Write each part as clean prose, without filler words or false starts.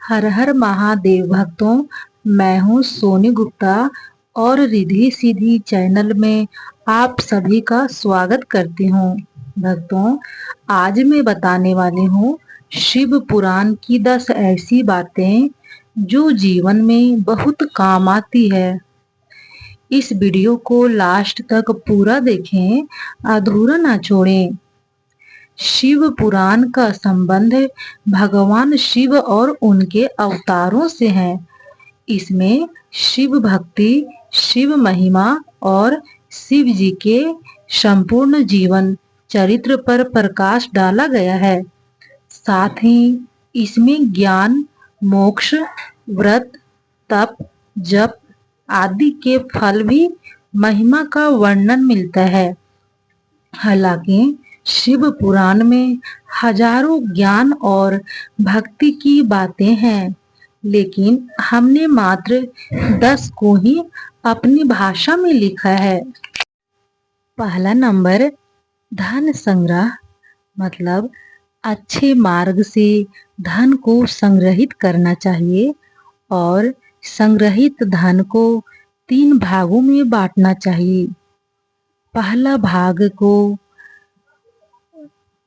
हर हर महादेव भक्तों, मैं हूँ सोनी गुप्ता और रिद्धि सिद्धि चैनल में आप सभी का स्वागत करती हूँ। भक्तों, आज मैं बताने वाली हूँ शिव पुराण की 10 ऐसी बातें जो जीवन में बहुत काम आती है। इस वीडियो को लास्ट तक पूरा देखें, अधूरा ना छोड़ें। शिव पुराण का संबंध भगवान शिव और उनके अवतारों से है। इसमें शिव भक्ति, शिव महिमा और शिव जी के संपूर्ण जीवन चरित्र पर प्रकाश डाला गया है। साथ ही इसमें ज्ञान, मोक्ष, व्रत, तप, जप आदि के फल भी महिमा का वर्णन मिलता है। हालांकि शिव पुराण में हजारों ज्ञान और भक्ति की बातें हैं, लेकिन हमने मात्र 10 को ही अपनी भाषा में लिखा है। पहला नंबर, धन संग्रह, मतलब अच्छे मार्ग से धन को संग्रहित करना चाहिए और संग्रहित धन को 3 भागों में बांटना चाहिए। पहला भाग को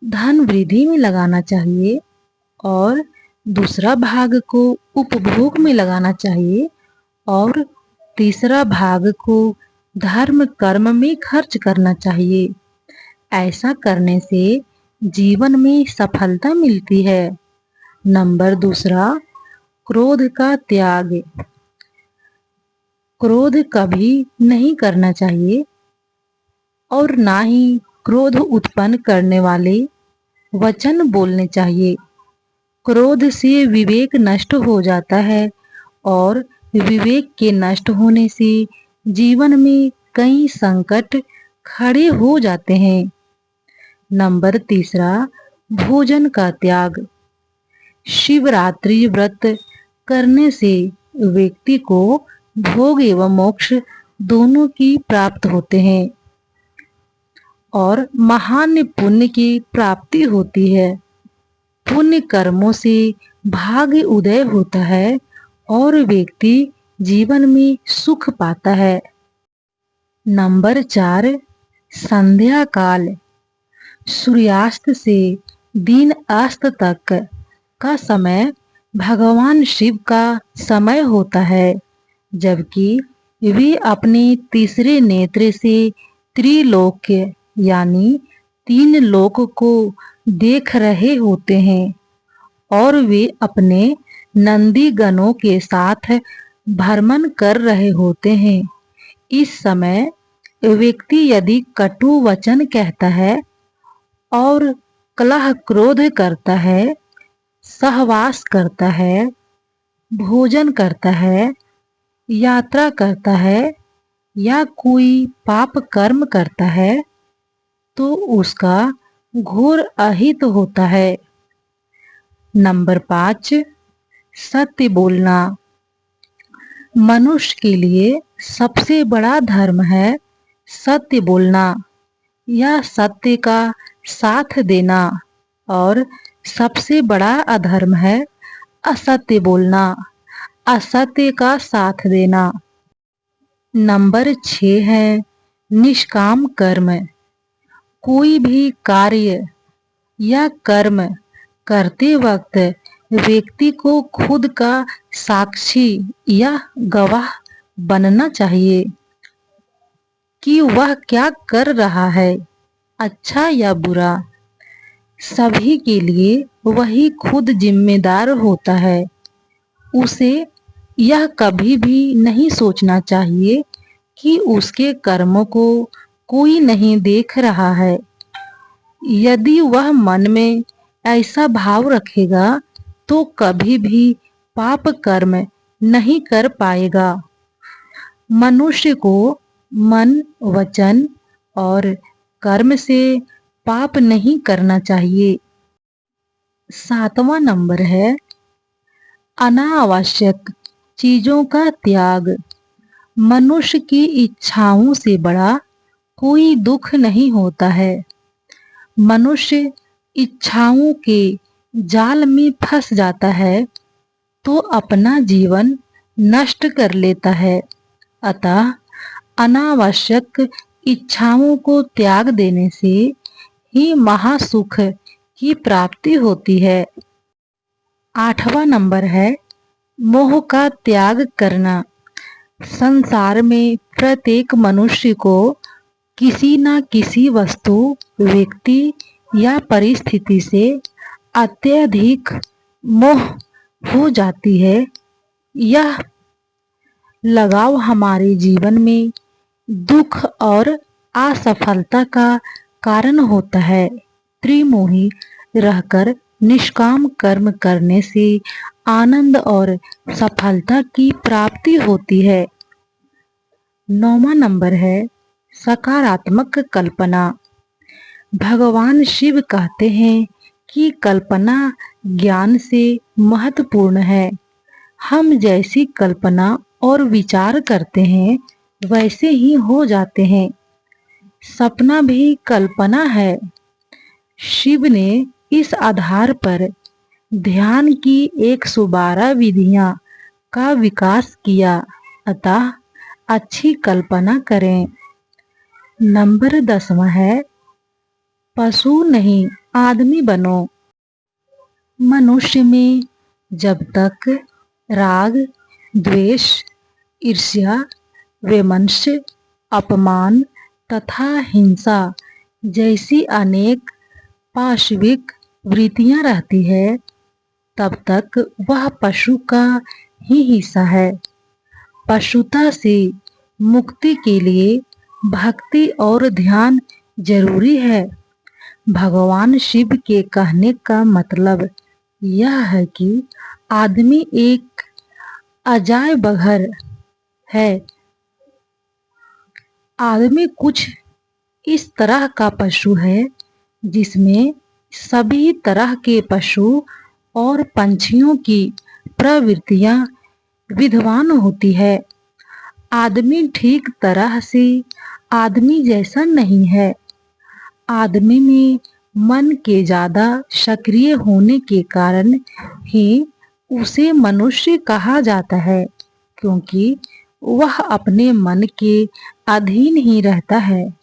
धन वृद्धि में लगाना चाहिए और दूसरा भाग को उपभोग में लगाना चाहिए और तीसरा भाग को धर्म कर्म में खर्च करना चाहिए। ऐसा करने से जीवन में सफलता मिलती है। नंबर दूसरा, क्रोध का त्याग। क्रोध कभी नहीं करना चाहिए और ना ही क्रोध उत्पन्न करने वाले वचन बोलने चाहिए। क्रोध से विवेक नष्ट हो जाता है और विवेक के नष्ट होने से जीवन में कई संकट खड़े हो जाते हैं। नंबर तीसरा, भोजन का त्याग। शिवरात्रि व्रत करने से व्यक्ति को भोग एवं मोक्ष दोनों की प्राप्त होते हैं और महान पुण्य की प्राप्ति होती है। पुण्य कर्मों से भाग्य उदय होता है और व्यक्ति जीवन में सुख पाता है। नंबर 4, संध्या काल। सूर्यास्त से दिन अस्त तक का समय भगवान शिव का समय होता है, जबकि वे अपने तीसरे नेत्र से त्रिलोक यानी 3 लोक को देख रहे होते हैं और वे अपने नंदी गणों के साथ भ्रमण कर रहे होते हैं। इस समय व्यक्ति यदि कटु वचन कहता है और कलह क्रोध करता है, सहवास करता है, भोजन करता है, यात्रा करता है या कोई पाप कर्म करता है, तो उसका घोर अहित होता है। नंबर 5, सत्य बोलना। मनुष्य के लिए सबसे बड़ा धर्म है सत्य बोलना या सत्य का साथ देना, और सबसे बड़ा अधर्म है असत्य बोलना, असत्य का साथ देना। नंबर 6 है निष्काम कर्म। कोई भी कार्य या कर्म करते वक्त व्यक्ति को खुद का साक्षी या गवाह बनना चाहिए कि वह क्या कर रहा है, अच्छा या बुरा। सभी के लिए वही खुद जिम्मेदार होता है। उसे यह कभी भी नहीं सोचना चाहिए कि उसके कर्मों को कोई नहीं देख रहा है। यदि वह मन में ऐसा भाव रखेगा तो कभी भी पाप कर्म नहीं कर पाएगा। मनुष्य को मन, वचन और कर्म से पाप नहीं करना चाहिए। 7वां नंबर है अनावश्यक चीजों का त्याग। मनुष्य की इच्छाओं से बड़ा कोई दुख नहीं होता है। मनुष्य इच्छाओं के जाल में फंस जाता है तो अपना जीवन नष्ट कर लेता है। अतः अनावश्यक इच्छाओं को त्याग देने से ही महासुख की प्राप्ति होती है। 8वां नंबर है मोह का त्याग करना। संसार में प्रत्येक मनुष्य को किसी न किसी वस्तु, व्यक्ति या परिस्थिति से अत्यधिक मोह हो जाती है। यह लगाव हमारे जीवन में दुख और असफलता का कारण होता है। त्रिमोही रहकर निष्काम कर्म करने से आनंद और सफलता की प्राप्ति होती है। 9वां नंबर है सकारात्मक कल्पना। भगवान शिव कहते हैं कि कल्पना ज्ञान से महत्वपूर्ण है। हम जैसी कल्पना और विचार करते हैं वैसे ही हो जाते हैं। सपना भी कल्पना है। शिव ने इस आधार पर ध्यान की 112 विधियां का विकास किया। अतः अच्छी कल्पना करें। नंबर 10वां है पशु नहीं आदमी बनो। मनुष्य में जब तक राग, द्वेष, ईर्ष्या, वैमनस्य, अपमान तथा हिंसा जैसी अनेक पाशविक वृत्तियां रहती है, तब तक वह पशु का ही हिस्सा है। पशुता से मुक्ति के लिए भक्ति और ध्यान जरूरी है। भगवान शिव के कहने का मतलब यह है कि आदमी एक अजाय बघर है। आदमी कुछ इस तरह का पशु है जिसमें सभी तरह के पशु और पंछियों की प्रवृत्तियां विद्यमान होती है। आदमी ठीक तरह से आदमी जैसा नहीं है। आदमी में मन के ज्यादा सक्रिय होने के कारण ही उसे मनुष्य कहा जाता है, क्योंकि वह अपने मन के अधीन ही रहता है।